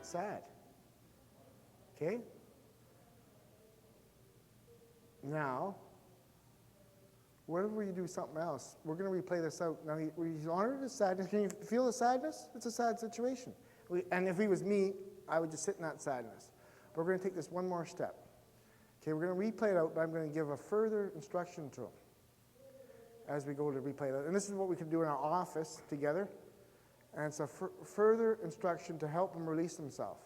not sad. Okay? Now, what if we do something else? We're going to replay this out. Now, he's honored his sadness. Can you feel the sadness? It's a sad situation. And if he was me, I would just sit in that sadness. But we're going to take this one more step. Okay, we're going to replay it out, but I'm going to give a further instruction to him as we go to replay it out. And this is what we can do in our office together. And it's a further instruction to help him release himself.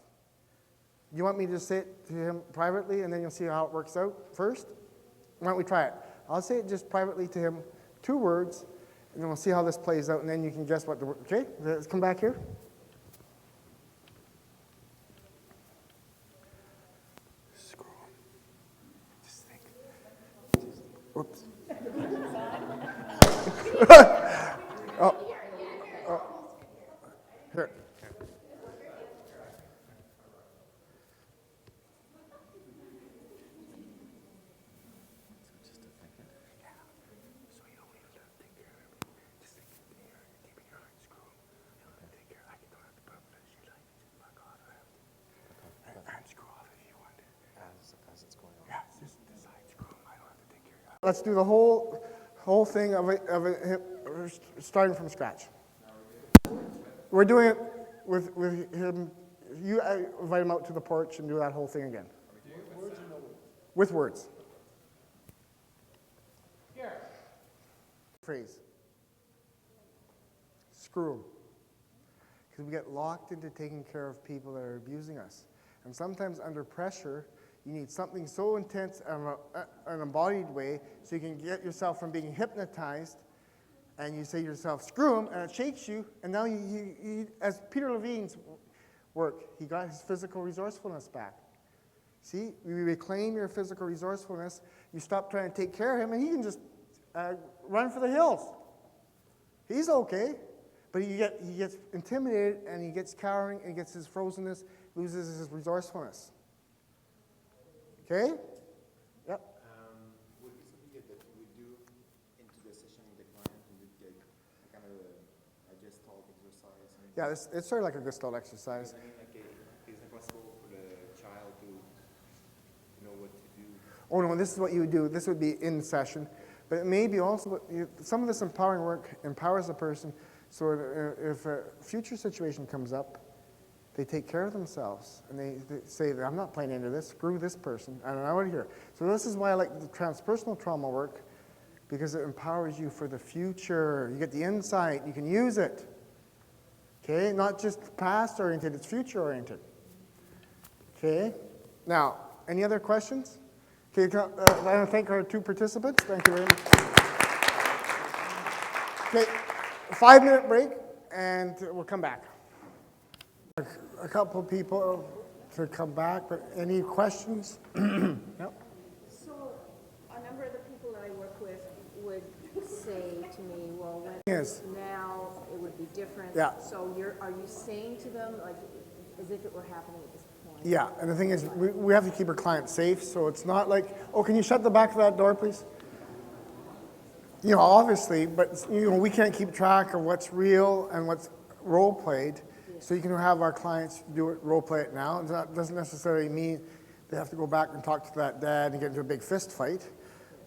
You want me to say it to him privately, and then you'll see how it works out first? Why don't we try it? I'll say it just privately to him, 2 words, and then we'll see how this plays out, and then you can guess what the word. Okay, let's come back here. Screw him. Just think. Whoops. Oh. Here. Let's do the whole thing of it starting from scratch. We're doing it with him. You invite him out to the porch and do that whole thing again. With words. Here. Phrase. Screw him. Because we get locked into taking care of people that are abusing us. And sometimes under pressure, you need something so intense in an embodied way so you can get yourself from being hypnotized, and you say to yourself, screw him, and it shakes you, and now you as Peter Levine's work, he got his physical resourcefulness back. See, you reclaim your physical resourcefulness, you stop trying to take care of him, and he can just run for the hills. He's okay, but he gets intimidated, and he gets cowering, and he gets his frozenness, loses his resourcefulness. Okay? Yep. Would it be something that you would do into the session with the client, and you'd get kind of a gestalt exercise? Yeah, it's sort of like a gestalt exercise. I mean, it's impossible for the child to know what to do. Oh no, this is what you would do. This would be in session. But it may be also, some of this empowering work empowers the person, so if a future situation comes up, they take care of themselves, and they say, I'm not playing into this, screw this person, and I want to hear. So this is why I like the transpersonal trauma work, because it empowers you for the future. You get the insight, you can use it. Okay, not just past-oriented, it's future-oriented. Okay, now, any other questions? Okay, I want to thank our 2 participants. Thank you very much. Okay, 5-minute break, and we'll come back. A couple of people to come back, but any questions? Yep. So a number of the people that I work with would say to me, well, when Yes. now it would be different. Yeah. So are you saying to them, like, as if it were happening at this point? Yeah, and the thing is, we have to keep our clients safe, so it's not like, oh, can you shut the back of that door, please? You know, obviously, but you know, we can't keep track of what's real and what's role-played. So you can have our clients do it, role play it now. That doesn't necessarily mean they have to go back and talk to that dad and get into a big fist fight,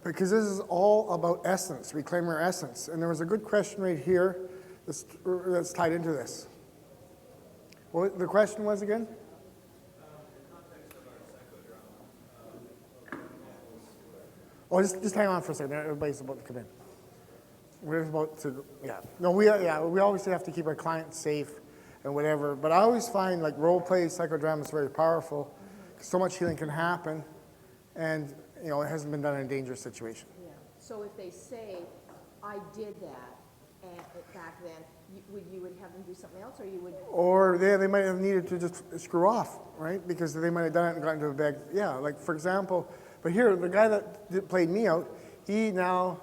because this is all about essence, reclaim your essence. And there was a good question right here that's tied into this. What the question was again? Oh, just hang on for a second. Everybody's about to come in. We're about to, yeah. No, we always have to keep our clients safe and whatever. But I always find like role play, psychodrama is very powerful. So much healing can happen, and you know it hasn't been done in a dangerous situation. Yeah. So if they say, I did that back then, you would have them do something else, or you would? Or they might have needed to just screw off, right? Because they might have done it and gotten into a bag. Yeah, like for example, but here the guy that played me out, he now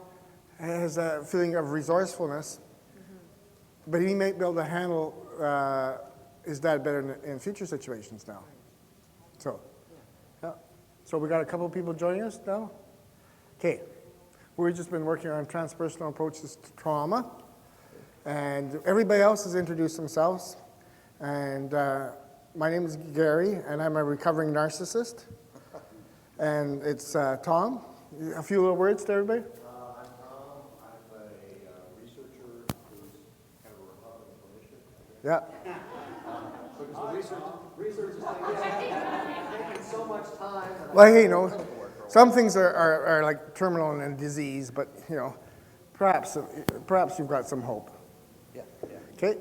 has a feeling of resourcefulness, but he may be able to handle his dad better in future situations now. So, yeah. So we got a couple of people joining us now. Okay, we've just been working on transpersonal approaches to trauma, and everybody else has introduced themselves, and My name is Gary, and I'm a recovering narcissist. And it's Tom. A few little words to everybody. I'm Tom. I'm a researcher who's kind of a recovering clinician. Yeah. Because the research is taking so much time. Well, hey, you know, some things are like terminal and disease, but, you know, perhaps you've got some hope. Yeah. Okay?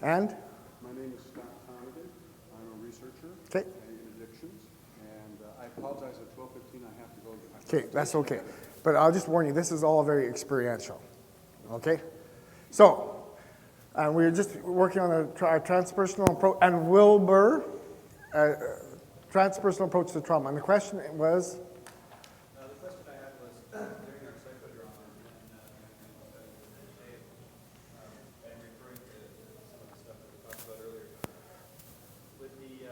And? My name is Scott Connigan. I'm a researcher Okay. in addictions, and I apologize at 12:15 I have to go. Okay, that's okay. But I'll just warn you, this is all very experiential. Okay? So, we're just working on our transpersonal approach, and Wilber, transpersonal approach to trauma. And the question was? The question I had was, during our psychodrama and referring to some of the stuff that we talked about earlier, with the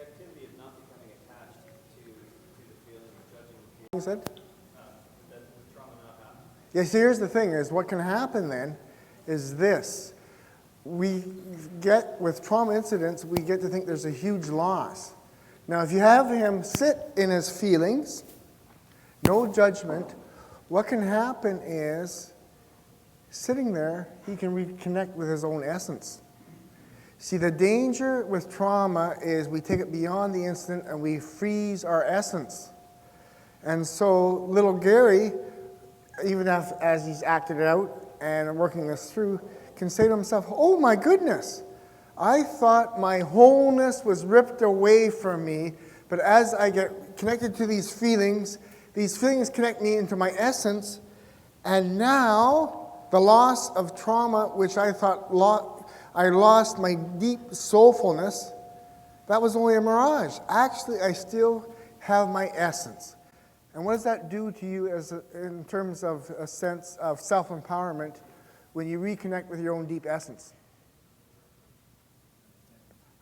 activity of not becoming attached to the feeling of judging the feeling, You said? that the trauma not happening. Yeah, see, here's the thing, is what can happen then is this. We get, with trauma incidents, we get to think there's a huge loss. Now, if you have him sit in his feelings, no judgment, what can happen is, sitting there, he can reconnect with his own essence. See, the danger with trauma is we take it beyond the incident and we freeze our essence. And so little Gary, even as he's acted it out and working this through, can say to himself, oh my goodness, I thought my wholeness was ripped away from me, but as I get connected to these feelings connect me into my essence, and now the loss of trauma, which I thought I lost my deep soulfulness, that was only a mirage. Actually, I still have my essence. And what does that do to you in terms of a sense of self-empowerment when you reconnect with your own deep essence?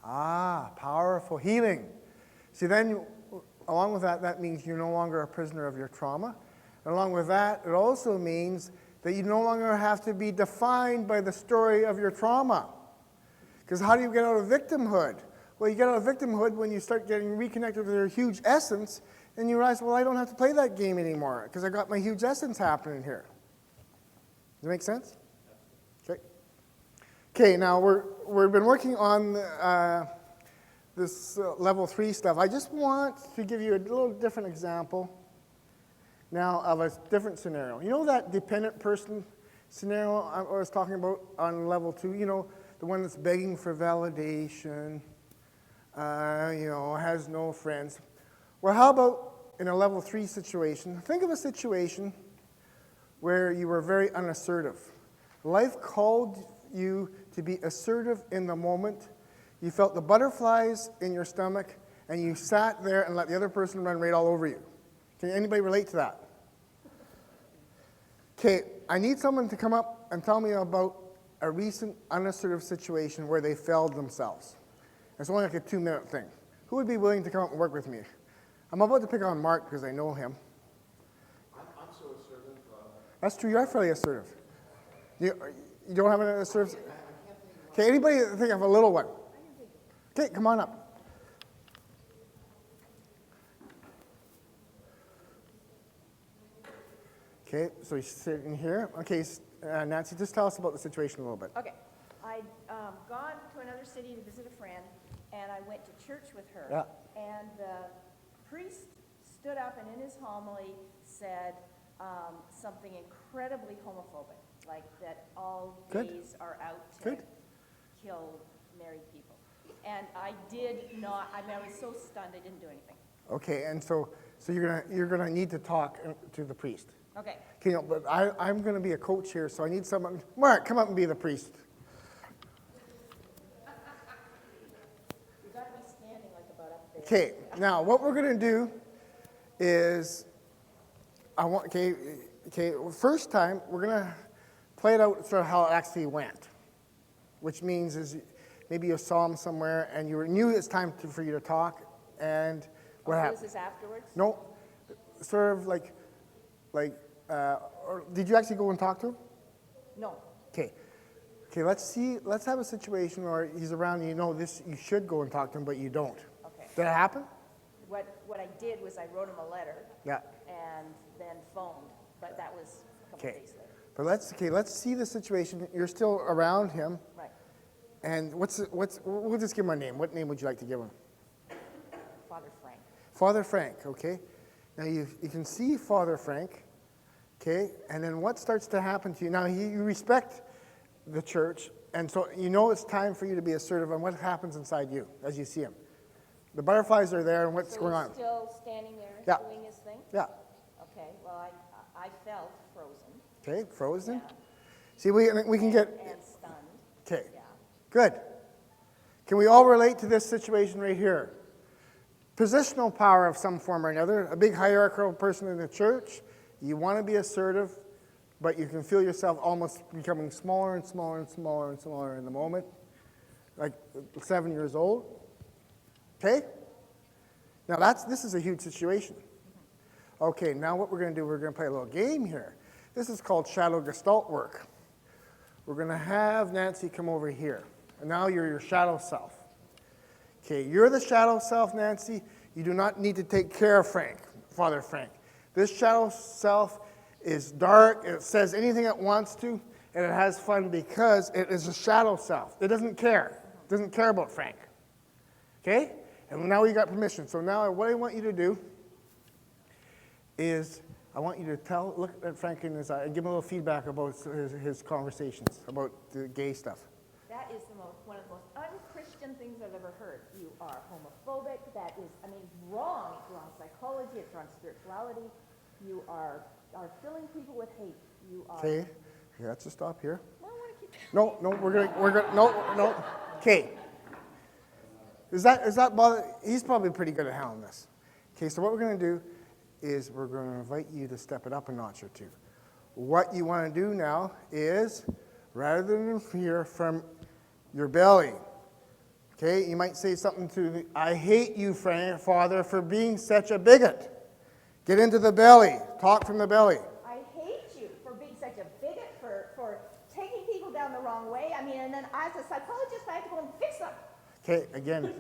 Powerful healing. See, then, along with that, that means you're no longer a prisoner of your trauma. And along with that, it also means that you no longer have to be defined by the story of your trauma. Because how do you get out of victimhood? Well, you get out of victimhood when you start getting reconnected with your huge essence, and you realize, well, I don't have to play that game anymore because I got my huge essence happening here. Does that make sense? Okay. Okay, now we've been working on this level 3 stuff. I just want to give you a little different example now of a different scenario. You know that dependent person scenario I was talking about on level 2? You know, the one that's begging for validation, you know, has no friends. Well, how about in a level 3 situation? Think of a situation where you were very unassertive. Life called you to be assertive in the moment. You felt the butterflies in your stomach, and you sat there and let the other person run right all over you. Can anybody relate to that? Okay, I need someone to come up and tell me about a recent unassertive situation where they failed themselves. It's only like a 2-minute thing. Who would be willing to come up and work with me? I'm about to pick on Mark because I know him. I'm so assertive. That's true, you are fairly assertive. You don't have an assertive? Okay, anybody think of a little one? Okay, come on up. Okay, so he's sitting here. Okay, Nancy, just tell us about the situation a little bit. Okay. I'd gone to another city to visit a friend, and I went to church with her. Yeah. And the priest stood up and in his homily said something incredibly homophobic, like that all Good. gays are out to Good. kill married people. And I did not, I mean, I was so stunned I didn't do anything. Okay, and so you're gonna need to talk to the priest. Okay. Okay, no, but I'm gonna be a coach here, so I need someone. Mark, come up and be the priest. You got to be standing like about up there. Okay, now what we're gonna do is, first time we're gonna play it out sort of how it actually went, which means is maybe you saw him somewhere and you knew it's time for you to talk, and what So happened? this is afterwards? No, sort of like, or did you actually go and talk to him? No. Okay. Okay, let's have a situation where he's around, you know this, you should go and talk to him, but you don't. Okay. Did that happen? What I did was I wrote him a letter. Yeah. And then phoned, but that was a couple Okay. days later. But let's see the situation. You're still around him, Right. and we'll just give him a name. What name would you like to give him? Father Frank. Father Frank, okay? Now you can see Father Frank, okay? And then what starts to happen to you? Now you respect the church, and so you know it's time for you to be assertive on what happens inside you as you see him. The butterflies are there, and what's going on? So he's still standing there Yeah. doing his thing? Yeah. Okay, well, I felt frozen. Okay, frozen. Yeah. See, we can get, And stunned. okay, Yeah. good. Can we all relate to this situation right here? Positional power of some form or another, a big hierarchical person in the church, you want to be assertive, but you can feel yourself almost becoming smaller and smaller and smaller and smaller in the moment, like 7 years old. Okay? Now this is a huge situation. Okay, now what we're going to do, we're going to play a little game here. This is called shadow gestalt work. We're going to have Nancy come over here. And now you're your shadow self. Okay, you're the shadow self, Nancy. You do not need to take care of Frank, Father Frank. This shadow self is dark, it says anything it wants to, and it has fun because it is a shadow self. It doesn't care. It doesn't care about Frank. Okay? And now we got permission. So now what I want you to do is I want you to look at Frank in his eye and give him a little feedback about his conversations, about the gay stuff. That is one of the most unchristian things I've ever heard. You are homophobic. That is, wrong. It's wrong psychology. It's wrong spirituality. You are filling people with hate. You are. Okay, let's just stop here. Well, I want to keep. No, we're gonna, no. Okay. Is that bother? He's probably pretty good at handling this. Okay, so what we're gonna do is we're gonna invite you to step it up a notch or two. What you want to do now is, rather than hear from your belly, okay, you might say something to me, I hate you, Father, for being such a bigot. Get into the belly. Talk from the belly. I hate you for being such a bigot, for taking people down the wrong way. And then as a psychologist, I have to go and fix them. Okay, again,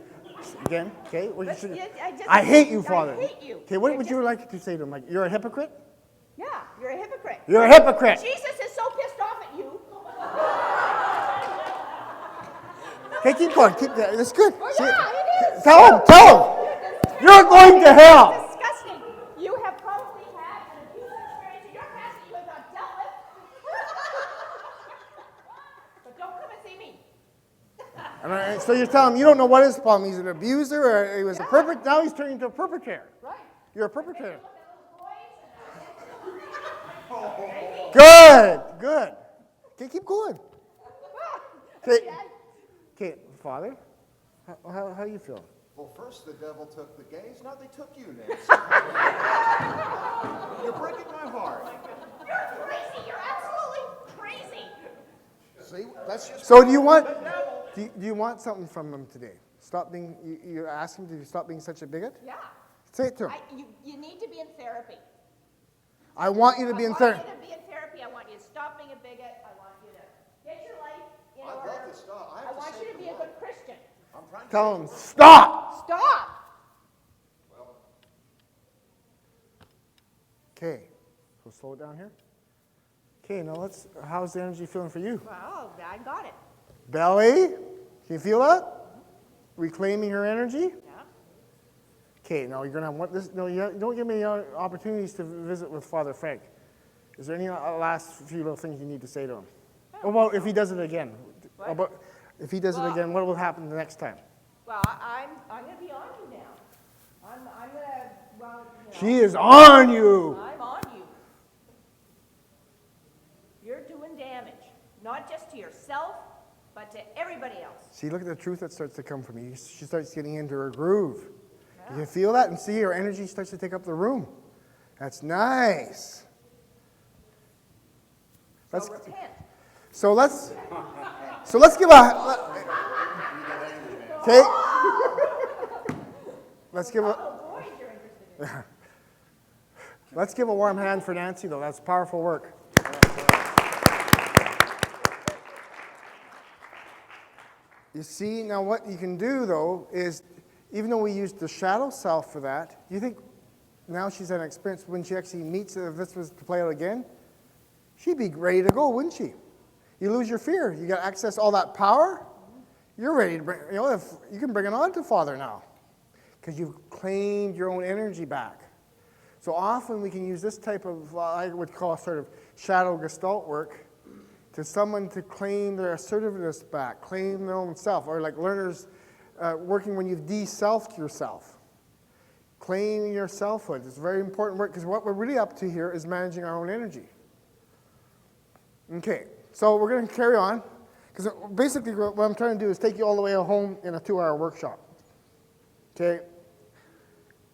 okay. Well, you But should, yeah, I hate you, Father. I hate you. Okay, what You're would you like to say to him? Like, you're a hypocrite? Yeah, you're a hypocrite. You're a hypocrite. Jesus is so pissed off at you. Okay, keep going. Keep that. That's good. Oh, See- yeah, it is. Tell him. You're going to hell. Disgusting. You have probably had an abusive experience in your past that you have not dealt with. But don't come and see me. All right, so you're telling him you don't know what his problem is. He's an abuser or he was a perpetrator. Now he's turning into a perpetrator. Right. You're a perpetrator. Look at those boys and Good. Okay, keep going. Okay, Father, how you feel? Well, first the devil took the gays, now they took you, Nancy. You're breaking my heart. You're crazy. You're absolutely crazy. See, that's just... So do you want something from him today? Stop being, you ask him to stop being such a bigot? Yeah. Say it to him. You need to be in therapy. I want you to be in therapy. I want you to be in therapy. I want you to stop being a bigot. I want you to get your life in I'd order. love to stop. I want you to be a good Christian. I'm trying to... Tell him, stop! Stop. Okay, so slow it down here. Okay, now how's the energy feeling for you? Well, I got it. Belly, can you feel that? Reclaiming her energy? Yeah. Okay, now you're gonna have you don't give me opportunities to visit with Father Frank. Is there any last few little things you need to say to him? About if he does it again? What? About if he does it again, what will happen the next time? Well, I'm going to be on you now. I'm going to, well, She is on you. I'm on you. You're doing damage, not just to yourself, but to everybody else. See, look at the truth that starts to come from you. She starts getting into her groove. You can feel that and see her energy starts to take up the room. That's nice. So repent. So let's give a okay. Let's give a Oh, boys, you're interested in. let's give a warm hand for Nancy though. That's powerful work. You see, now what you can do, though, is even though we use the shadow self for that, do you think now she's had an experience when she actually meets, if this was to play out again, she'd be ready to go, wouldn't she? You lose your fear. You got access to all that power. You're ready to bring, if you can bring it on to Father now because you've claimed your own energy back. So often we can use this type of, I would call sort of shadow gestalt work to someone to claim their assertiveness back, claim their own self, or like learners working when you've de-selfed yourself. Claiming your selfhood is very important work because what we're really up to here is managing our own energy. Okay, so we're going to carry on because basically what I'm trying to do is take you all the way home in a 2-hour workshop. Okay?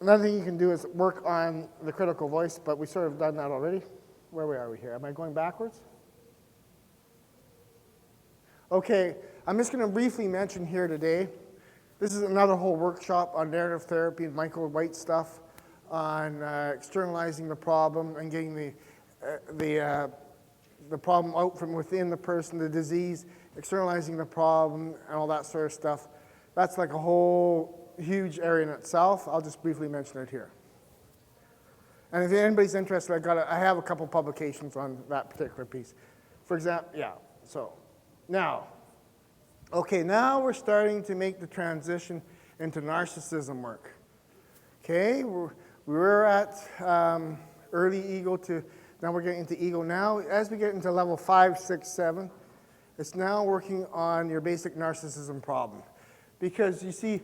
Another thing you can do is work on the critical voice, but we sort of done that already. Where are we here? Am I going backwards? Okay, I'm just going to briefly mention here today, this is another whole workshop on narrative therapy and Michael White stuff on externalizing the problem and getting the problem out from within the person, the disease, externalizing the problem and all that sort of stuff. That's like a whole huge area in itself. I'll just briefly mention it here. And if anybody's interested, I have a couple publications on that particular piece. For example, yeah, so now we're starting to make the transition into narcissism work. Okay, we're at early ego to, now we're getting into ego. Now, as we get into level 5, 6, 7, it's now working on your basic narcissism problem. Because you see,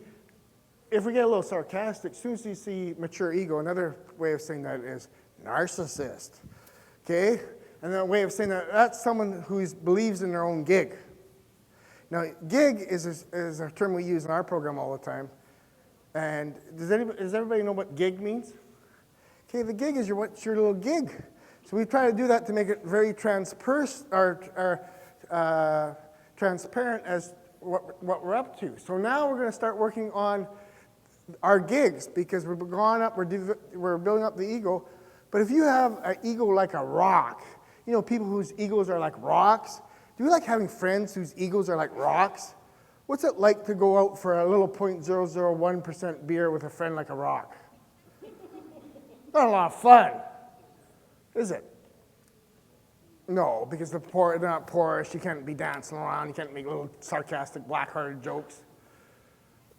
if we get a little sarcastic, as soon as you see mature ego, another way of saying that is narcissist. Okay? And that way of saying that, that's someone who believes in their own gig. Now, gig is a term we use in our program all the time. And does everybody know what gig means? Okay, the gig is what's your little gig. So we try to do that to make it very transparent as what we're up to. So now we're going to start working on our gigs because we're building up the ego. But if you have an ego like a rock, people whose egos are like rocks, do you like having friends whose egos are like rocks? What's it like to go out for a little 0.001% beer with a friend like a rock? Not a lot of fun, is it? No, because they're not porous, you can't be dancing around, you can't make little sarcastic, black-hearted jokes.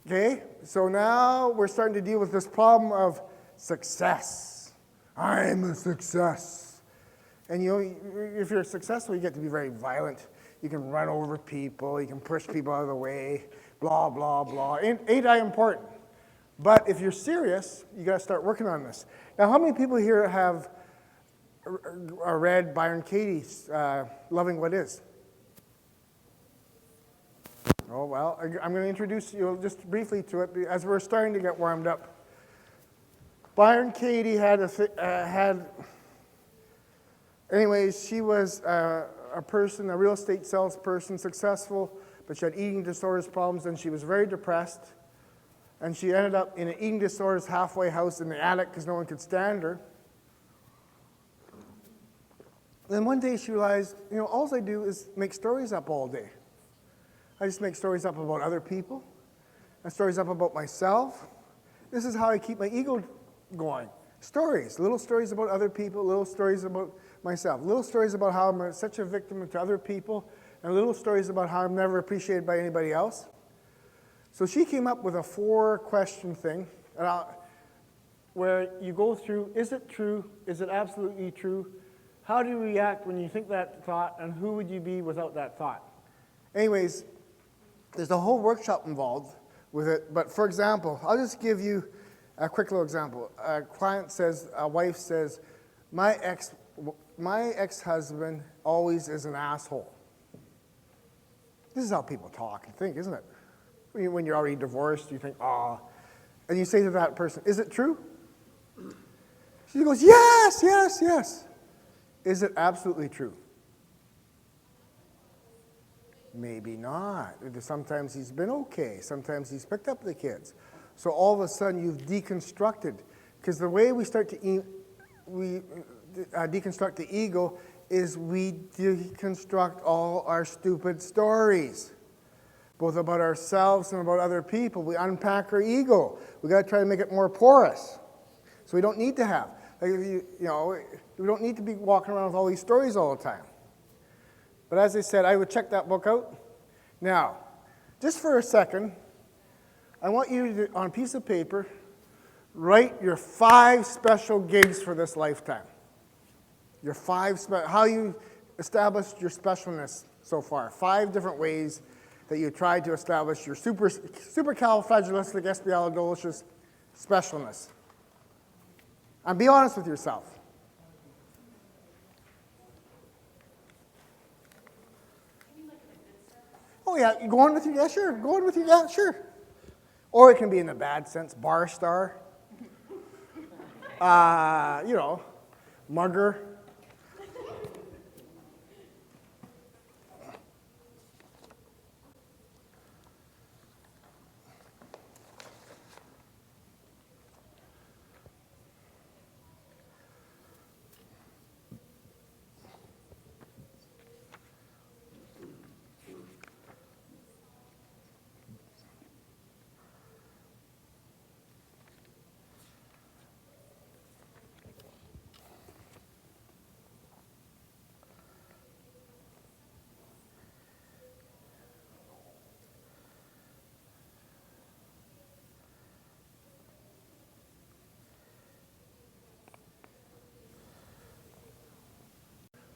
Okay, so now we're starting to deal with this problem of success. I'm a success. And if you're successful, you get to be very violent. You can run over people, you can push people out of the way, blah, blah, blah. Ain't I important? But if you're serious, you got to start working on this. Now, how many people here have read Byron Katie's Loving What Is? Oh, well, I'm going to introduce you just briefly to it as we're starting to get warmed up. Byron Katie anyways, she was a real estate salesperson, successful, but she had eating disorders problems, and she was very depressed. And she ended up in an eating disorders halfway house in the attic because no one could stand her. Then one day she realized, all I do is make stories up all day. I just make stories up about other people, and stories up about myself. This is how I keep my ego going. Stories, little stories about other people, little stories about myself, little stories about how I'm such a victim to other people, and little stories about how I'm never appreciated by anybody else. So she came up with a 4-question thing where you go through, is it true? Is it absolutely true? How do you react when you think that thought, and who would you be without that thought? Anyways, there's a whole workshop involved with it, but for example, I'll just give you a quick little example. A wife says, my ex-husband always is an asshole. This is how people talk and think, isn't it? When you're already divorced, you think, and you say to that person, is it true? She goes, yes, yes, yes. Is it absolutely true? Maybe not. Sometimes he's been okay. Sometimes he's picked up the kids. So all of a sudden you've deconstructed. Because the way we start to deconstruct the ego is we deconstruct all our stupid stories. both about ourselves and about other people. We unpack our ego. We got to try to make it more porous. So we don't need to have, like you know, we don't need to be walking around with all these stories all the time. But as I said, I would check that book out. Now, just for a second, I want you to, on a piece of paper, write your 5 special gigs for this lifetime. Your 5, how you established your specialness so far. 5 different ways that you tried to establish your supercalifragilisticexpialidocious specialness. And be honest with yourself. Oh yeah, you go on with your, yeah, sure. Go on with your, yeah, sure. Or it can be in the bad sense, bar star. You know, mugger.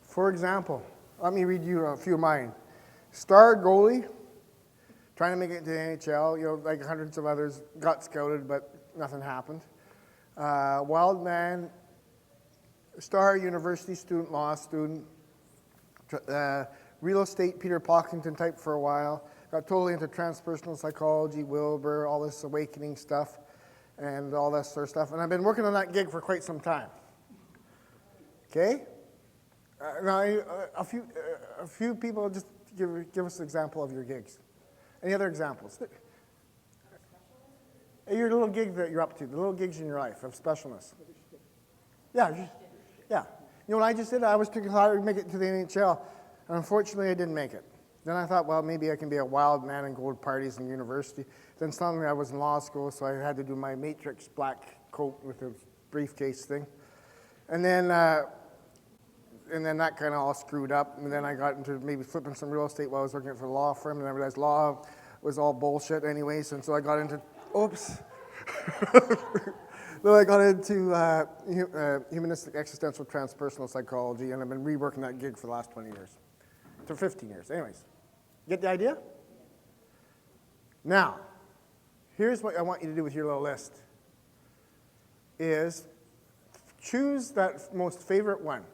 For example, let me read you a few of mine. Star goalie, trying to make it to the NHL, you know, like hundreds of others, got scouted, but nothing happened. Wild man, star university student, law student, real estate Peter Pocklington type for a while, got totally into transpersonal psychology, Wilber, all this awakening stuff, and all that sort of stuff. And I've been working on that gig for quite some time. Okay? Now, a few people, just give us an example of your gigs. Any other examples? Your little gig that you're up to, the little gigs in your life of specialness. Yeah, yeah. You know what I just did? I was thinking how I would make it to the NHL, and unfortunately I didn't make it. Then I thought, well, maybe I can be a wild man and go to parties in university. Then suddenly I was in law school, so I had to do my matrix black coat with a briefcase thing. And then that kind of all screwed up, and then I got into maybe flipping some real estate while I was working for a law firm, and I realized law was all bullshit anyways, and so I got into, oops. Then I got into humanistic existential transpersonal psychology, and I've been reworking that gig for the last 20 years, for 15 years. Anyways, get the idea? Now, here's what I want you to do with your little list, is choose that most favorite one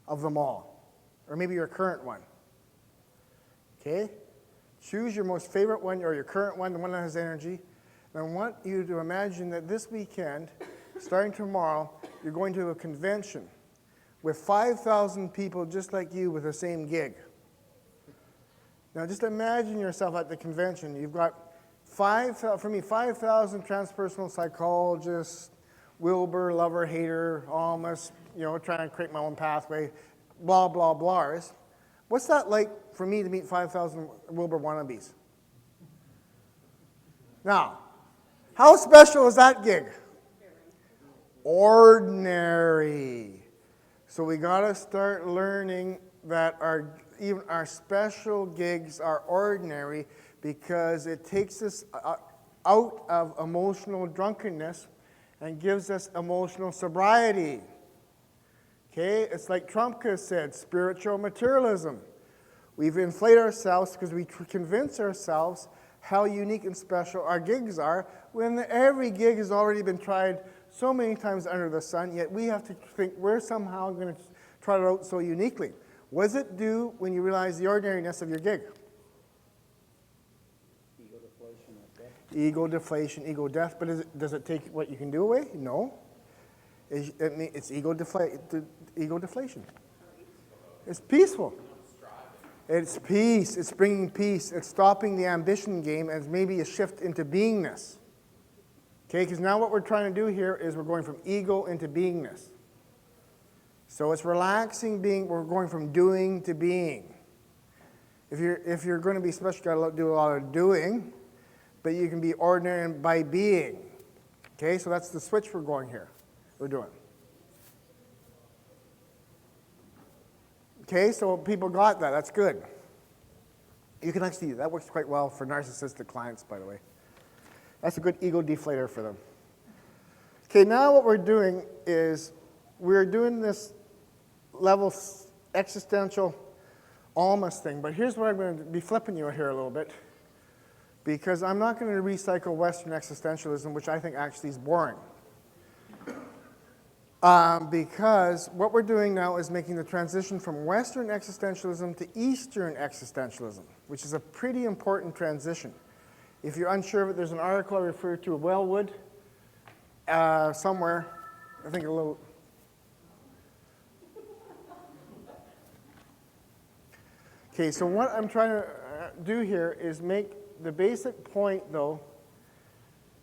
of them all, or maybe your current one. Okay? Choose your most favorite one, or your current one, the one that has energy. And I want you to imagine that this weekend, starting tomorrow, you're going to a convention with 5,000 people just like you with the same gig. Now just imagine yourself at the convention. You've got 5,000 transpersonal psychologists, Wilber, lover, hater, almost, you know, trying to create my own pathway, blah, blah, blahs. What's that like for me to meet 5,000 Wilber wannabes? Now, how special is that gig? Ordinary. So we got to start learning that even our special gigs are ordinary, because it takes us out of emotional drunkenness and gives us emotional sobriety. Okay, it's like Trumka said, spiritual materialism. We've inflated ourselves because we convince ourselves how unique and special our gigs are, when every gig has already been tried so many times under the sun, yet we have to think we're somehow going to try it out so uniquely. What does it do when you realize the ordinariness of your gig? Ego deflation, I guess. Ego deflation, ego death, but does it take what you can do away? No. It's ego deflation. It's peaceful. It's peace. It's bringing peace. It's stopping the ambition game as maybe a shift into beingness. Okay, because now what we're trying to do here is we're going from ego into beingness. So it's relaxing being, we're going from doing to being. If you're going to be special, you got to do a lot of doing, but you can be ordinary by being. Okay, so that's the switch we're doing. Okay, so people got that. That's good. You can actually, that works quite well for narcissistic clients, by the way. That's a good ego deflator for them. Okay, now what we're doing is we're doing this level existential almost thing, but here's where I'm going to be flipping you here a little bit, because I'm not going to recycle Western existentialism, which I think actually is boring. Because what we're doing now is making the transition from Western existentialism to Eastern existentialism, which is a pretty important transition. If you're unsure of it, there's an article I refer to, Wellwood, somewhere, I think a little. Okay, so what I'm trying to do here is make the basic point, though,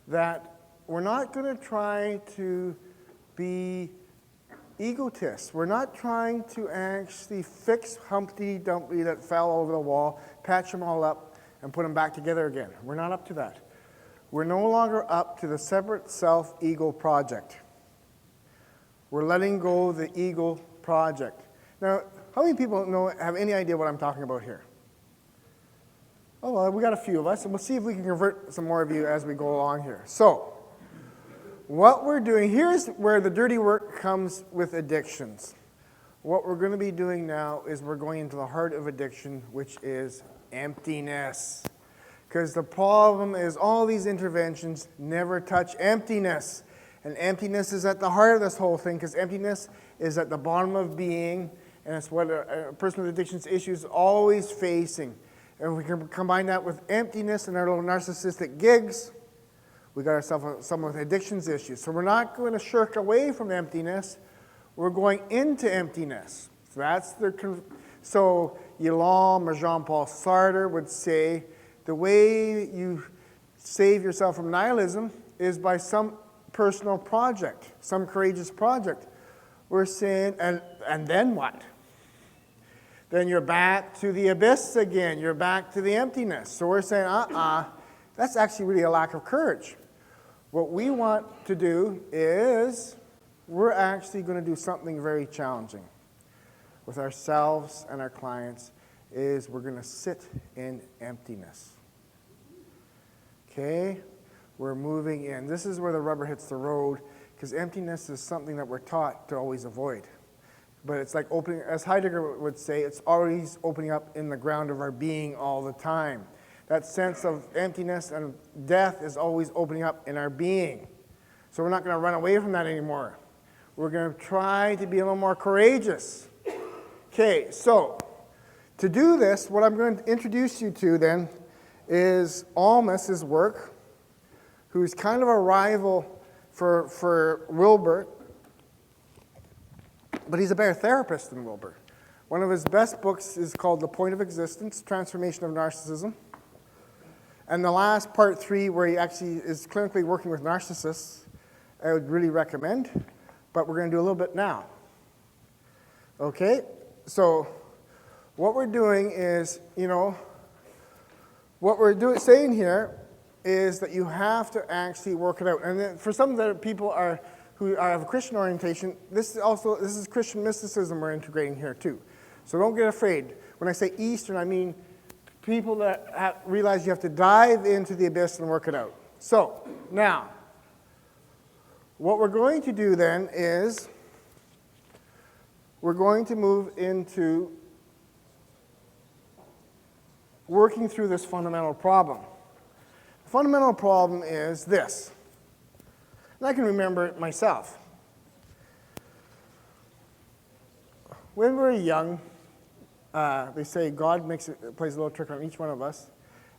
that we're not going to try to be egotists. We're not trying to actually fix Humpty Dumpty that fell over the wall, patch them all up, and put them back together again. We're not up to that. We're no longer up to the separate self-ego project. We're letting go of the ego project. Now, how many people have any idea what I'm talking about here? Oh, well, we got a few of us, and we'll see if we can convert some more of you as we go along here. So, what we're doing, here's where the dirty work comes with addictions. What we're going to be doing now is we're going into the heart of addiction, which is emptiness. Because the problem is all these interventions never touch emptiness. And emptiness is at the heart of this whole thing, because emptiness is at the bottom of being, and it's what a person with addictions issues is always facing. And we can combine that with emptiness and our little narcissistic gigs, we got ourselves someone with addictions issues. So we're not going to shirk away from emptiness. We're going into emptiness. So that's so IL1a or Jean-Paul Sartre would say the way you save yourself from nihilism is by some personal project, some courageous project. We're saying, and then what? Then you're back to the abyss again. You're back to the emptiness. So we're saying, that's actually really a lack of courage. What we want to do is we're actually going to do something very challenging with ourselves and our clients, is we're going to sit in emptiness. Okay? We're moving in. This is where the rubber hits the road, because emptiness is something that we're taught to always avoid. But it's like opening, as Heidegger would say, it's always opening up in the ground of our being all the time. That sense of emptiness and death is always opening up in our being. So we're not going to run away from that anymore. We're going to try to be a little more courageous. Okay, so to do this, what I'm going to introduce you to then is Almus's work, who's kind of a rival for Wilber, but he's a better therapist than Wilber. One of his best books is called The Point of Existence, Transformation of Narcissism. And the last part 3, where he actually is clinically working with narcissists, I would really recommend, but we're going to do a little bit now. Okay, so what we're doing is, what we're saying here is that you have to actually work it out. And then for some of the people who have a Christian orientation, this is Christian mysticism we're integrating here too. So don't get afraid. When I say Eastern, I mean people that realize you have to dive into the abyss and work it out. So, now, what we're going to do then is we're going to move into working through this fundamental problem. The fundamental problem is this, and I can remember it myself. When we're young, they say God plays a little trick on each one of us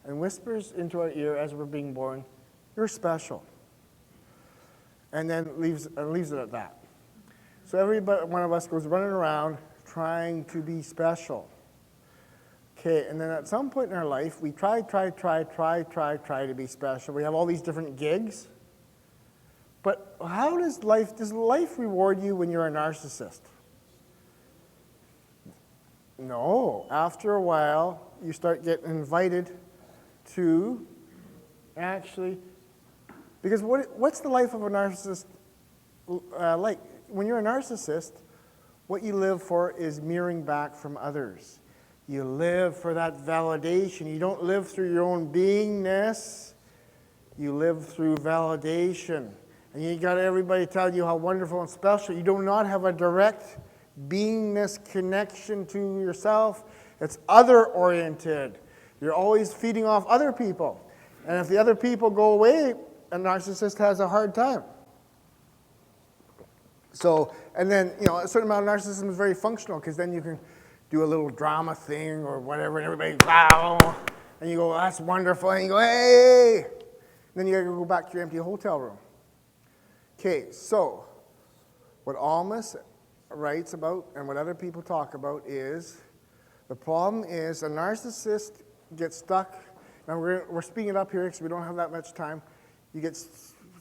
and whispers into our ear as we're being born, "You're special," and then leaves it at that. So every one of us goes running around trying to be special. Okay, and then at some point in our life, we try to be special. We have all these different gigs. But how does life reward you when you're a narcissist? No. After a while, you start getting invited to actually, because what's the life of a narcissist like? When you're a narcissist, what you live for is mirroring back from others. You live for that validation. You don't live through your own beingness. You live through validation. And you got everybody telling you how wonderful and special. You do not have a direct beingness connection to yourself. It's other-oriented. You're always feeding off other people. And if the other people go away, a narcissist has a hard time. So, and then, you know, a certain amount of narcissism is very functional, because then you can do a little drama thing or whatever, and everybody, wow, and you go, that's wonderful, and you go, hey! And then you gotta go back to your empty hotel room. Okay, so, what Almas writes about and what other people talk about is, the problem is a narcissist gets stuck. Now we're speeding it up here because we don't have that much time. You get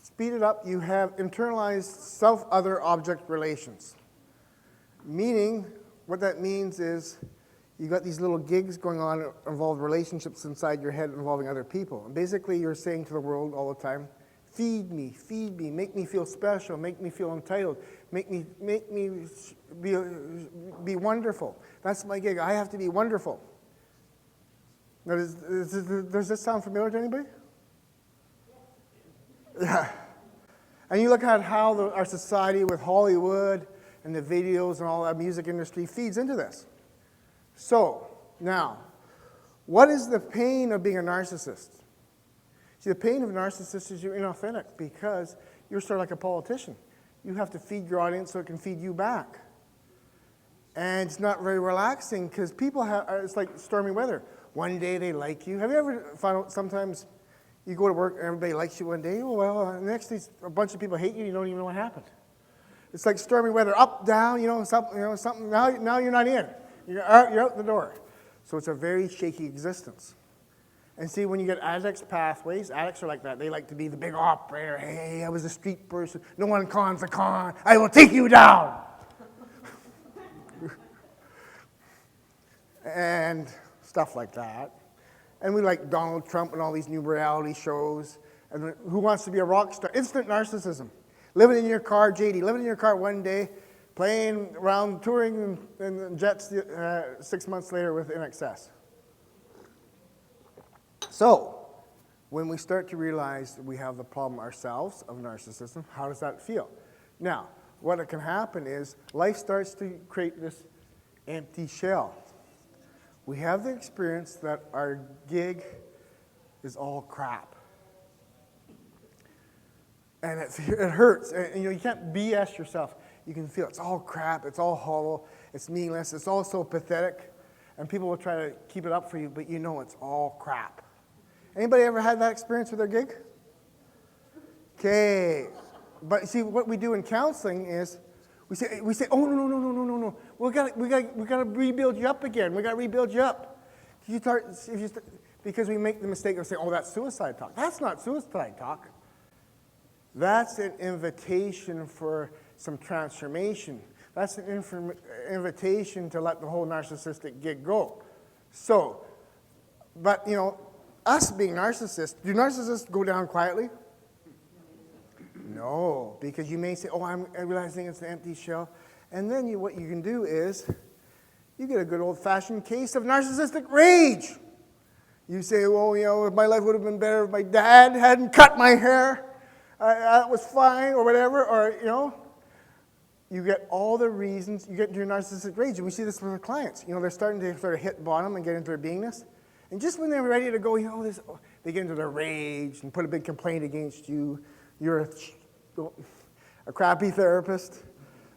speeded up, you have internalized self-other object relations. Meaning, what that means is you got these little gigs going on that involve relationships inside your head involving other people. And basically you're saying to the world all the time, feed me, make me feel special, make me feel entitled, make me be wonderful. That's my gig. I have to be wonderful. Now, does this sound familiar to anybody? Yeah. And you look at how our society with Hollywood and the videos and all that music industry feeds into this. So, now, what is the pain of being a narcissist? See, the pain of a narcissist is you're inauthentic, because you're sort of like a politician. You have to feed your audience so it can feed you back. And it's not very relaxing, because people it's like stormy weather. One day they like you. Have you ever found out sometimes you go to work and everybody likes you one day? Oh, well, the next day a bunch of people hate you, you don't even know what happened. It's like stormy weather, up, down, something. Now you're not in. You're out the door. So it's a very shaky existence. And see, when you get addicts pathways, addicts are like that. They like to be the big operator. Hey, I was a street person. No one cons a con. I will take you down. And stuff like that. And we like Donald Trump and all these new reality shows. And who wants to be a rock star? Instant narcissism. Living in your car, JD, living in your car one day, playing around, touring in jets 6 months later with INXS. So, when we start to realize that we have the problem ourselves of narcissism, how does that feel? Now, what can happen is life starts to create this empty shell. We have the experience that our gig is all crap. And it hurts. And you can't BS yourself. You can feel it's all crap, it's all hollow, it's meaningless, it's all so pathetic. And people will try to keep it up for you, but you know it's all crap. Anybody ever had that experience with their gig? Okay. But see, what we do in counseling is we say, oh, no. We gotta rebuild you up again. We gotta rebuild you up. Because we make the mistake of saying, oh, that's suicide talk. That's not suicide talk. That's an invitation for some transformation. That's an invitation to let the whole narcissistic gig go. So, but us being narcissists, do narcissists go down quietly? No, because you may say, oh, I'm realizing it's an empty shell. And then what you can do is, you get a good old-fashioned case of narcissistic rage. You say, well, my life would have been better if my dad hadn't cut my hair. That was fine, or whatever, or, you get all the reasons, you get into your narcissistic rage. And we see this with our clients. They're starting to sort of hit bottom and get into their beingness. And just when they're ready to go, they get into their rage and put a big complaint against you. You're a crappy therapist.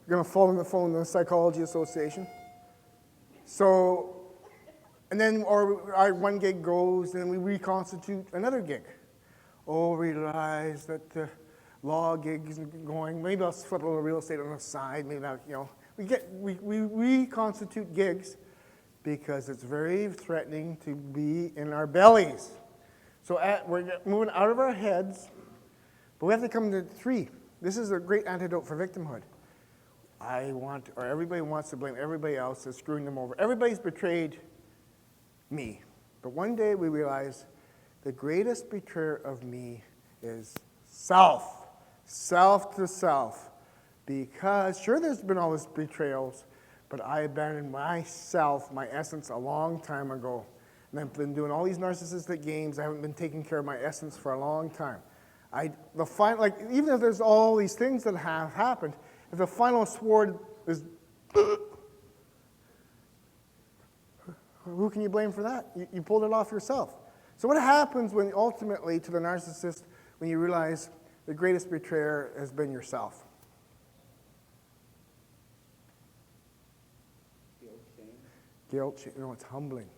You're going to phone the Psychology Association. So, and then our one gig goes, and we reconstitute another gig. Oh, realize that the law gig isn't going. Maybe I'll flip a little real estate on the side. Maybe not, we reconstitute gigs because it's very threatening to be in our bellies. So we're moving out of our heads, but we have to come to 3. This is a great antidote for victimhood. or everybody wants to blame everybody else as screwing them over. Everybody's betrayed me. But one day we realize the greatest betrayer of me is self. Self to self. Because, sure, there's been all these betrayals, but I abandoned myself, my essence, a long time ago. And I've been doing all these narcissistic games. I haven't been taking care of my essence for a long time. Even if there's all these things that have happened, if the final sword is, who can you blame for that? You pulled it off yourself. So what happens when ultimately to the narcissist when you realize the greatest betrayer has been yourself? Guilt, shame. No, it's humbling.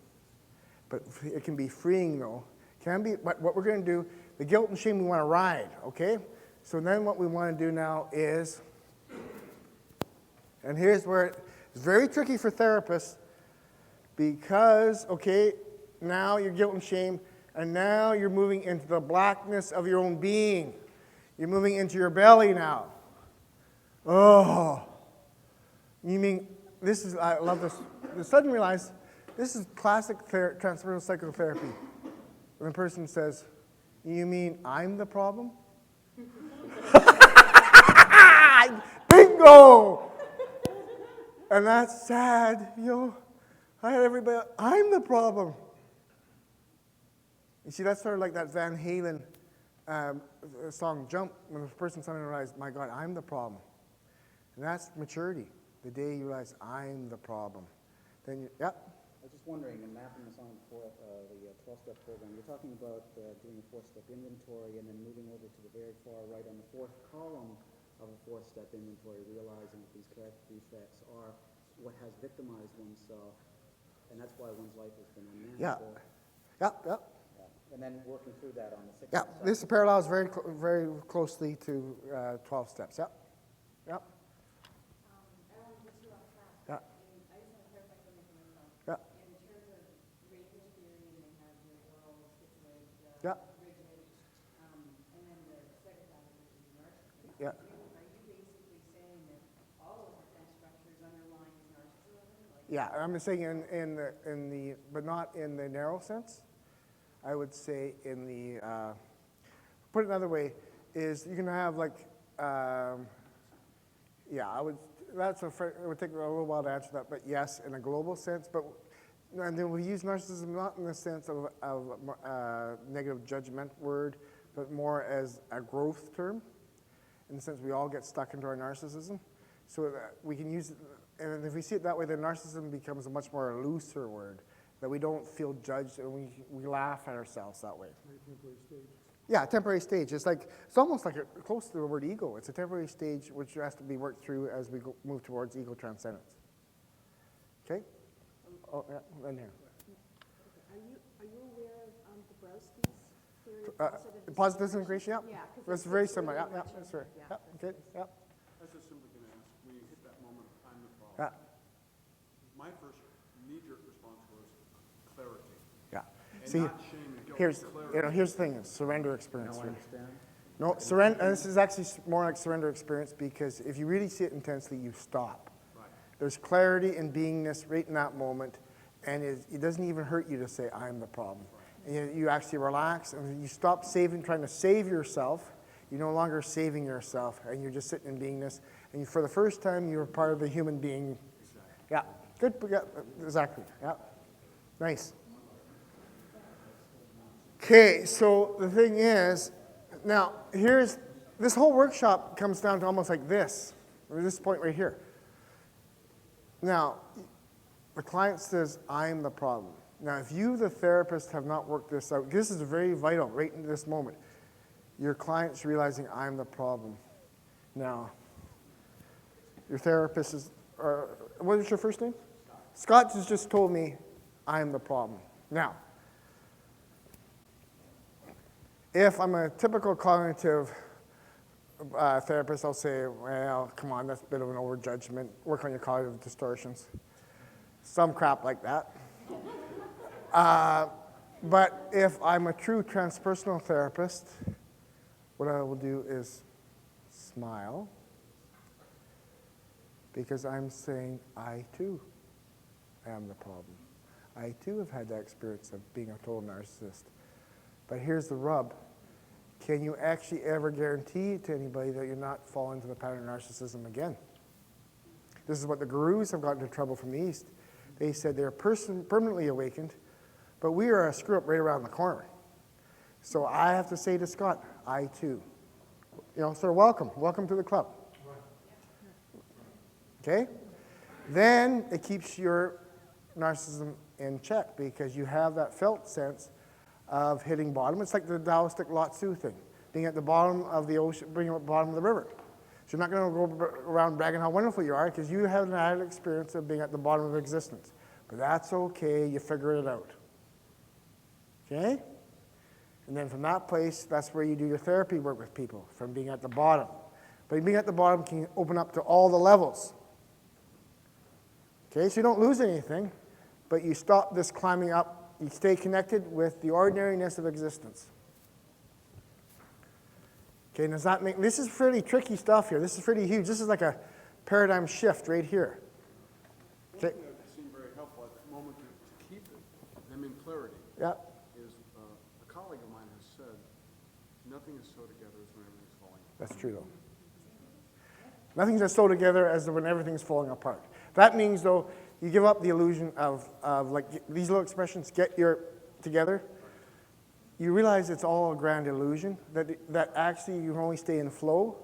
But it can be freeing, though. Can be. But what we're going to do, the guilt and shame, we want to ride, okay? So then what we want to do now is, and here's where it's very tricky for therapists, because, okay, now you're guilt and shame, and now you're moving into the blackness of your own being. You're moving into your belly now. Oh. You mean, I love this. You suddenly realize this is classic transpersonal psychotherapy. When a person says, you mean I'm the problem? Bingo! And that's sad. I had everybody, I'm the problem. You see, that's sort of like that Van Halen song, Jump, when the person suddenly realized, my God, I'm the problem. And that's maturity. The day you realize I'm the problem. Then I was just wondering, in mapping this on for the 12-step program, you're talking about doing a 4-step inventory and then moving over to the very far right on the 4th column of a 4-step inventory, realizing that these character defects are what has victimized oneself, and that's why one's life has been unmanageable. Yeah. And then working through that on the 6th. Yeah, this parallels very closely to 12 steps. Yeah. I want to get you off track. Yeah. I just want to clarify something for myself. Yeah. In terms of rage theory, they have your oral, schizoid, Yeah. rigid, and then the psychopathic, which is narcissism. Yeah. Are you basically saying that all of the defense structures underlying narcissism? Yeah, I'm saying but not in the narrow sense. I would say in the, put it another way, is you can have it would take a little while to answer that, but yes, in a global sense. And then we use narcissism not in the sense of a negative judgment word, but more as a growth term, in the sense we all get stuck into our narcissism. So that we can use it, and if we see it that way, then narcissism becomes a much more looser word, that we don't feel judged and we laugh at ourselves that way. Temporary stage. Yeah, temporary stage. It's almost like close to the word ego. It's a temporary stage which has to be worked through as we move towards ego-transcendence. Okay? Oh, yeah, in here. Are you aware of Dabrowski's theory of Positive disintegration? Yeah. Yeah, That's very similar. Yeah, that's right. Yeah. Yeah, okay, yeah. I was just simply going to ask, when you hit that moment of I'm the problem, my first knee-jerk response was clarity. Yeah. And See, not shame and guilt, here's the thing, surrender experience. Now I understand. No, surrender, and this is actually more like surrender experience, because if you really see it intensely, you stop. Right. There's clarity and beingness right in that moment, and it doesn't even hurt you to say, I'm the problem. And you actually relax, and you stop trying to save yourself. You're no longer saving yourself, and you're just sitting in beingness. And for the first time, you're part of the human being. Exactly. Yeah, good, yeah, exactly, yeah. Nice. Okay, so the thing is, now, this whole workshop comes down to almost like this point right here. Now, the client says, I'm the problem. Now, if you, the therapist, have not worked this out, this is very vital right in this moment. Your client's realizing I'm the problem. Now, your therapist is, what is your first name? Scott has just told me I'm the problem. Now, if I'm a typical cognitive therapist, I'll say, well, come on, that's a bit of an overjudgment. Work on your cognitive distortions. Some crap like that. But if I'm a true transpersonal therapist, what I will do is smile, because I'm saying I too am the problem. I too have had that experience of being a total narcissist. But here's the rub. Can you actually ever guarantee to anybody that you're not falling into the pattern of narcissism again? This is what the gurus have gotten into trouble from the East. They said they're permanently awakened, but we are a screw up right around the corner. So I have to say to Scott, I too. You know, sir, welcome. Welcome to the club. Okay? Then it keeps your narcissism in check because you have that felt sense of hitting bottom. It's like the Taoistic Lao Tzu thing, being at the bottom of the ocean, being at the bottom of the river. So you're not going to go around bragging how wonderful you are because you have an added experience of being at the bottom of existence. But that's okay, you figure it out. Okay? And then from that place, that's where you do your therapy work with people, from being at the bottom. But being at the bottom can open up to all the levels. Okay, so you don't lose anything, but you stop this climbing up. You stay connected with the ordinariness of existence. Okay, does that make, this is pretty tricky stuff here. This is pretty huge. This is like a paradigm shift right here. Okay. One thing that seemed very helpful at that moment to keep them in clarity Yeah. is a colleague of mine has said, nothing is so together as when everything's falling apart. That's true, though. Nothing's as so together as when everything's falling apart. That means, though, you give up the illusion of like these little expressions, get your together. You realize it's all a grand illusion, that actually you only stay in flow.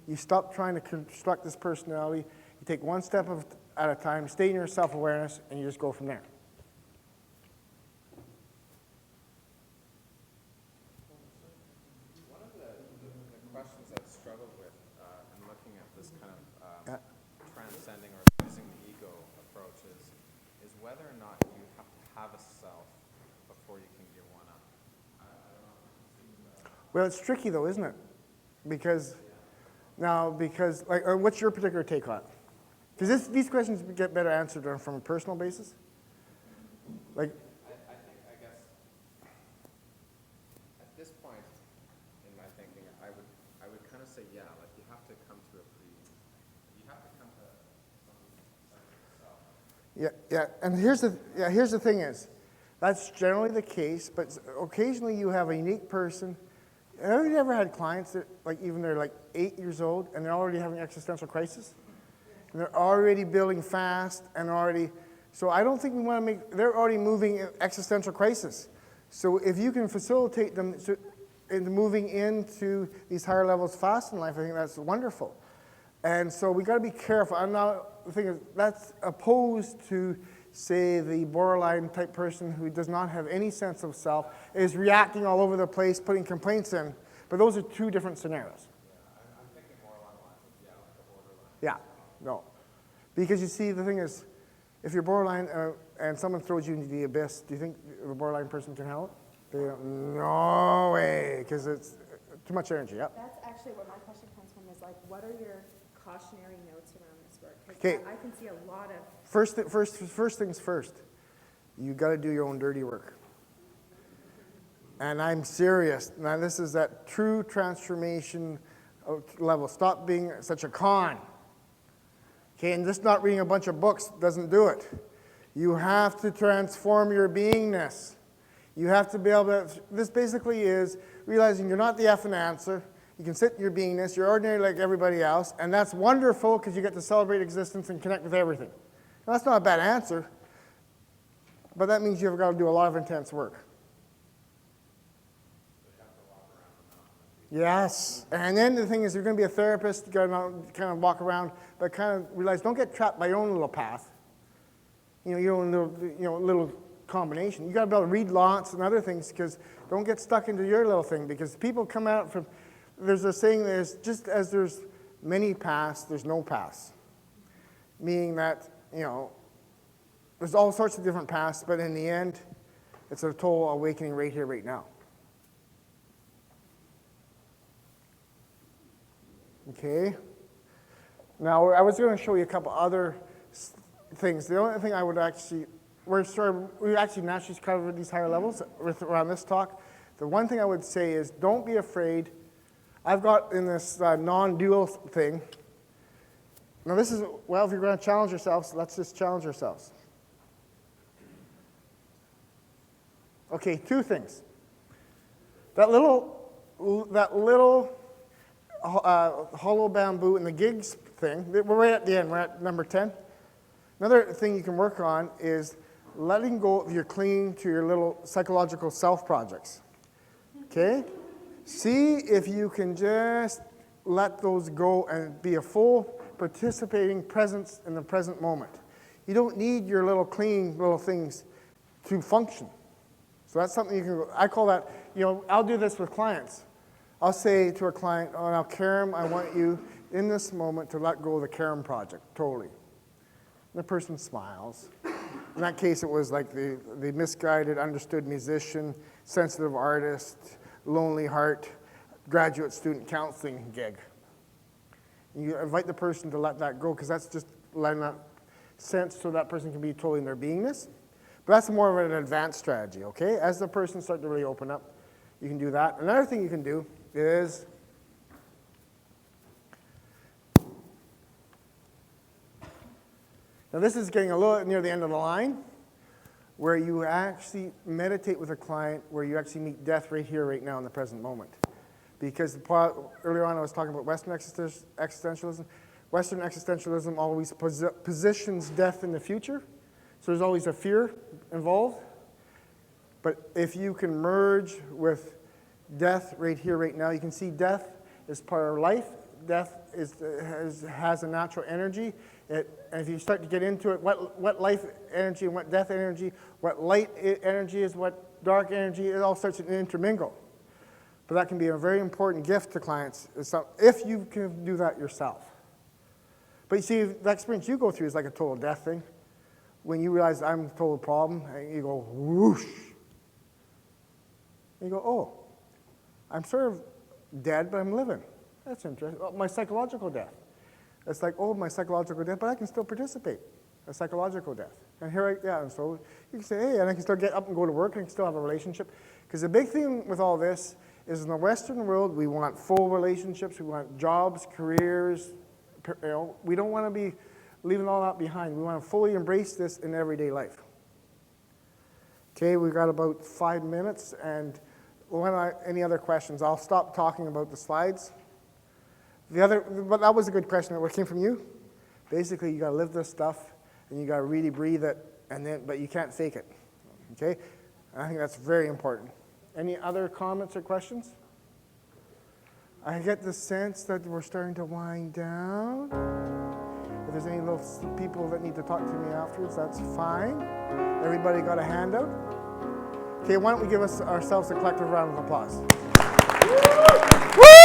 You stop trying to construct this personality. You take one step at a time, stay in your self-awareness, and you just go from there. One of the questions I've struggled with in looking at this kind of transcending or losing the ego approach is whether or not you have to have a self before you can gear one up. Well, it's tricky, though, isn't it? Because, like, or what's your particular take on it? Because these questions get better answered from a personal basis. Like, I guess at this point in my thinking, I would kind of say, yeah, like you have to come to some self. Yeah, and here's the thing is, that's generally the case, but occasionally you have a unique person. Have you ever had clients that, like, even they're like 8 years old and they're already having existential crisis? And they're already building fast and already, so I don't think we want to make, they're already moving in existential crisis. So if you can facilitate them into moving into these higher levels fast in life, I think that's wonderful. And so we got to be careful. I'm not, the thing is, that's opposed to, say, the borderline type person who does not have any sense of self, is reacting all over the place, putting complaints in. But those are two different scenarios. Yeah, I'm thinking more along the lines of, yeah, like a borderline. Yeah, no. Because you see, the thing is, if you're borderline and someone throws you into the abyss, do you think the borderline person can handle it? They don't, no way, because it's too much energy, yep. That's actually where my question comes from, is like, what are your cautionary notes around this work? 'Cause Okay. I can see a lot of... First things first, you got to do your own dirty work. And I'm serious. Now, this is that true transformation level. Stop being such a con. Okay, and just not reading a bunch of books doesn't do it. You have to transform your beingness. You have to be able to, this basically is realizing you're not the effing answer. You can sit in your beingness. You're ordinary like everybody else. And that's wonderful because you get to celebrate existence and connect with everything. Now, that's not a bad answer. But that means you've got to do a lot of intense work. Yes. And then the thing is, you're going to be a therapist. You've got to kind of walk around, but kind of realize, don't get trapped by your own little path. You know, your own little combination. You got to be able to read lots and other things, because don't get stuck into your little thing, because people come out from, there's a saying, there's just as there's many paths, there's no paths. Meaning that, you know, there's all sorts of different paths, but in the end, it's a total awakening right here, right now. Okay. Now, I was going to show you a couple other things. The only thing I would actually, we actually naturally covered these higher levels around this talk. The one thing I would say is, don't be afraid. I've got in this non-dual thing, Now this is, well, if you're going to challenge yourselves, let's just challenge ourselves. Okay, two things. That little hollow bamboo and the gigs thing, we're right at the end, we're at number 10. Another thing you can work on is letting go of your clinging to your little psychological self projects. Okay? See if you can just let those go and be a full participating presence in the present moment. You don't need your little clinging little things to function. So that's something you can, I call that, I'll do this with clients. I'll say to a client, oh, now, Karen, I want you in this moment to let go of the Karen project, totally. And the person smiles. In that case, it was like the misguided, understood musician, sensitive artist, lonely heart, graduate student counseling gig. And you invite the person to let that go, because that's just letting that sense so that person can be totally in their beingness. But that's more of an advanced strategy, okay? As the person starts to really open up, you can do that. Another thing you can do is now this is getting a little near the end of the line, where you actually meditate with a client, where you actually meet death right here, right now, in the present moment. Because earlier on I was talking about Western existentialism. Western existentialism always positions death in the future. So there's always a fear involved. But if you can merge with death right here, right now, you can see death is part of life. Death has a natural energy. And if you start to get into it, what life energy and what death energy, what light energy is, what dark energy, it all starts to intermingle. But that can be a very important gift to clients if you can do that yourself. But you see, the experience you go through is like a total death thing. When you realize I'm a total problem, and you go whoosh. And you go, oh, I'm sort of dead, but I'm living. That's interesting. Oh, my psychological death. It's like, oh, my psychological death, but I can still participate. A psychological death. And and so you can say, hey, and I can still get up and go to work, and I can still have a relationship. Because the big thing with all this is in the Western world, we want full relationships, we want jobs, careers. We don't want to be leaving all that behind. We want to fully embrace this in everyday life. Okay, we've got about 5 minutes, and any other questions? I'll stop talking about the slides. But that was a good question. What came from you? Basically, you got to live this stuff, and you got to really breathe it, but you can't fake it. Okay, and I think that's very important. Any other comments or questions? I get the sense that we're starting to wind down. If there's any little people that need to talk to me afterwards, that's fine. Everybody got a handout? Okay, why don't we give ourselves a collective round of applause? Woo!